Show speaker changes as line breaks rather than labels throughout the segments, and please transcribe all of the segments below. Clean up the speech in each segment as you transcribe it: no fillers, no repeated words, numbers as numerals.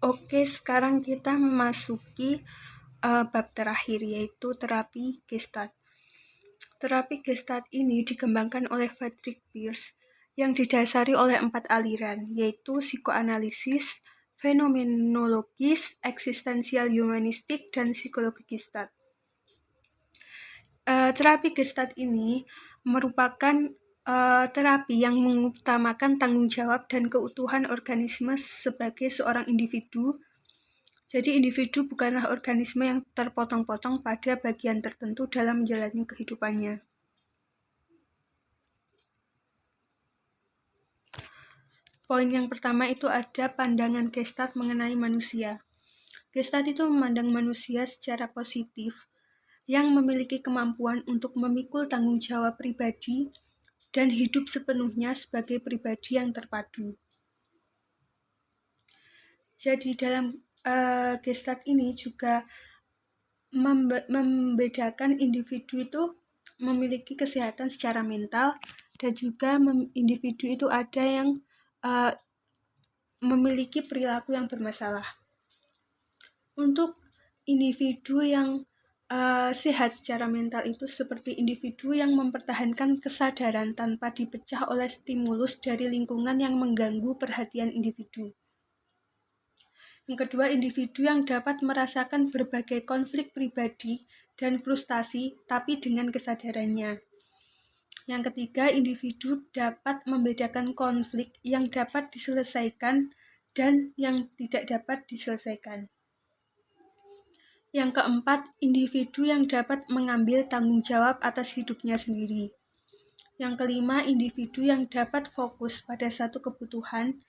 Oke, sekarang kita memasuki bab terakhir, yaitu terapi Gestalt. Terapi Gestalt ini dikembangkan oleh Friedrich Pierce yang didasari oleh 4 aliran, yaitu psikoanalisis, fenomenologis, eksistensial humanistik, dan psikologi Gestalt. Terapi Gestalt ini merupakan terapi yang mengutamakan tanggung jawab dan keutuhan organisme sebagai seorang individu. Jadi individu bukanlah organisme yang terpotong-potong pada bagian tertentu dalam menjalani kehidupannya. Poin yang pertama itu ada pandangan Gestalt mengenai manusia. Gestalt itu memandang manusia secara positif, yang memiliki kemampuan untuk memikul tanggung jawab pribadi dan hidup sepenuhnya sebagai pribadi yang terpadu. Jadi dalam Gestalt ini juga membedakan individu itu memiliki kesehatan secara mental dan juga individu itu ada yang memiliki perilaku yang bermasalah. Untuk individu yang sehat secara mental itu seperti individu yang mempertahankan kesadaran tanpa dipecah oleh stimulus dari lingkungan yang mengganggu perhatian individu. Yang kedua, individu yang dapat merasakan berbagai konflik pribadi dan frustasi tapi dengan kesadarannya. Yang ketiga, individu dapat membedakan konflik yang dapat diselesaikan dan yang tidak dapat diselesaikan. Yang keempat, individu yang dapat mengambil tanggung jawab atas hidupnya sendiri. Yang kelima, individu yang dapat fokus pada satu kebutuhan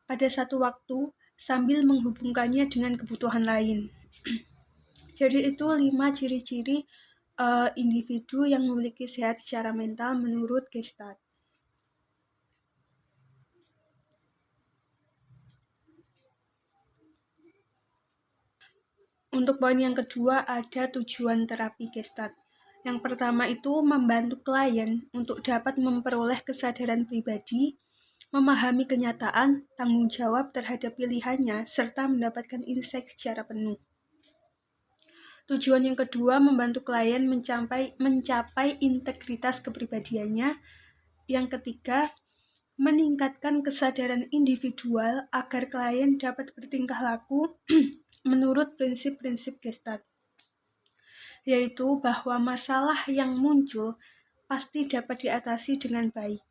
pada satu waktu sambil menghubungkannya dengan kebutuhan lain. Jadi itu 5 ciri-ciri individu yang memiliki sehat secara mental menurut Gestalt. Untuk poin yang kedua ada tujuan terapi Gestalt. Yang pertama itu membantu klien untuk dapat memperoleh kesadaran pribadi, memahami kenyataan, tanggung jawab terhadap pilihannya, serta mendapatkan insight secara penuh. Tujuan yang kedua membantu klien mencapai integritas kepribadiannya. Yang ketiga, meningkatkan kesadaran individual agar klien dapat bertingkah laku menurut prinsip-prinsip Gestalt, yaitu bahwa masalah yang muncul pasti dapat diatasi dengan baik.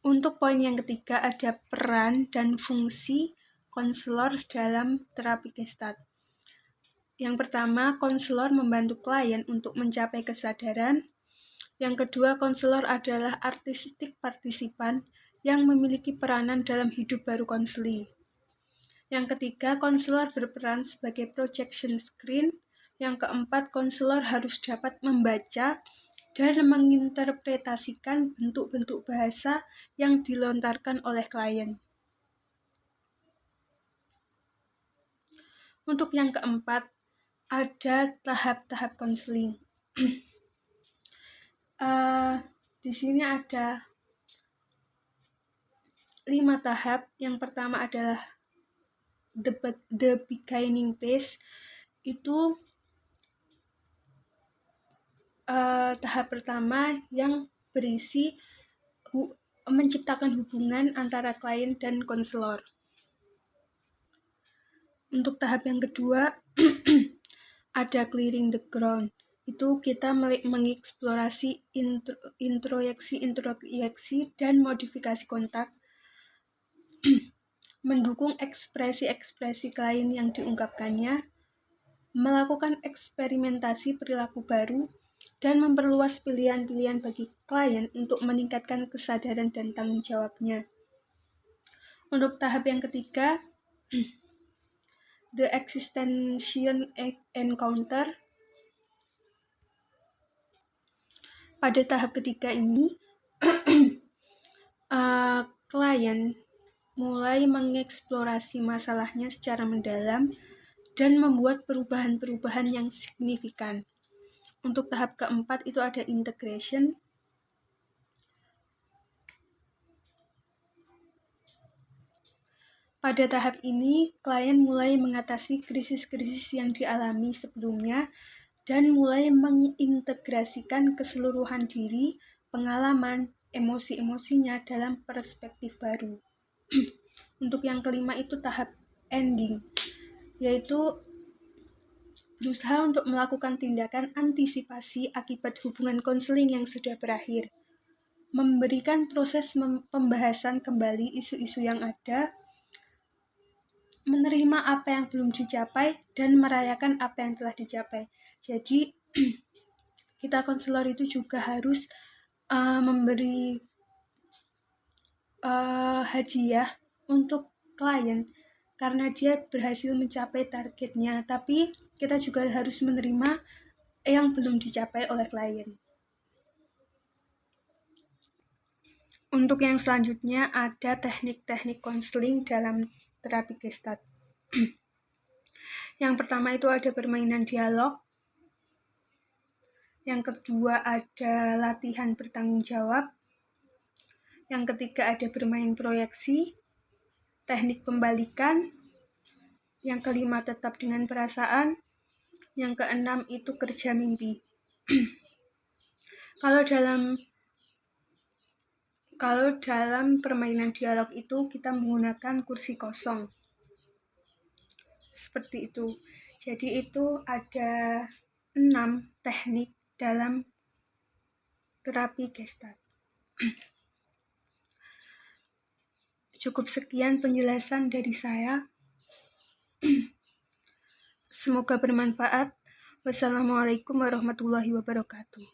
Untuk poin yang ketiga ada peran dan fungsi konselor dalam terapi Gestalt. Yang pertama, konselor membantu klien untuk mencapai kesadaran. Yang kedua, konselor adalah artistik partisipan yang memiliki peranan dalam hidup baru konseli. Yang ketiga, konselor berperan sebagai projection screen. Yang keempat, konselor harus dapat membaca dan menginterpretasikan bentuk-bentuk bahasa yang dilontarkan oleh klien. Untuk yang keempat, ada tahap-tahap konseling. Di sini ada 5 tahap. Yang pertama adalah the beginning phase. Itu tahap pertama yang berisi menciptakan hubungan antara klien dan konselor. Untuk tahap yang kedua ada clearing the ground. Itu kita mengeksplorasi introyeksi dan modifikasi kontak, mendukung ekspresi-ekspresi klien yang diungkapkannya, melakukan eksperimentasi perilaku baru, dan memperluas pilihan-pilihan bagi klien untuk meningkatkan kesadaran dan tanggung jawabnya. Untuk tahap yang ketiga, the existential encounter. Pada tahap ketiga ini, klien mulai mengeksplorasi masalahnya secara mendalam dan membuat perubahan-perubahan yang signifikan. Untuk tahap keempat itu ada integration. Pada tahap ini, klien mulai mengatasi krisis-krisis yang dialami sebelumnya dan mulai mengintegrasikan keseluruhan diri, pengalaman, emosi-emosinya dalam perspektif baru. Untuk yang kelima itu tahap ending, yaitu berusaha untuk melakukan tindakan antisipasi akibat hubungan konseling yang sudah berakhir, memberikan proses pembahasan kembali isu-isu yang ada, menerima apa yang belum dicapai, dan merayakan apa yang telah dicapai. Jadi, kita konselor itu juga harus memberi hadiah untuk klien karena dia berhasil mencapai targetnya, tapi kita juga harus menerima yang belum dicapai oleh klien. Untuk yang selanjutnya ada teknik-teknik konseling dalam terapi Gestalt. Yang pertama itu ada permainan dialog. Yang kedua ada latihan bertanggung jawab. Yang ketiga ada bermain proyeksi, teknik pembalikan. Yang kelima tetap dengan perasaan. Yang keenam itu kerja mimpi. Kalau dalam permainan dialog itu kita menggunakan kursi kosong. Seperti itu. Jadi itu ada 6 teknik dalam terapi Gestalt. Cukup sekian penjelasan dari saya. Semoga bermanfaat. Wassalamualaikum warahmatullahi wabarakatuh.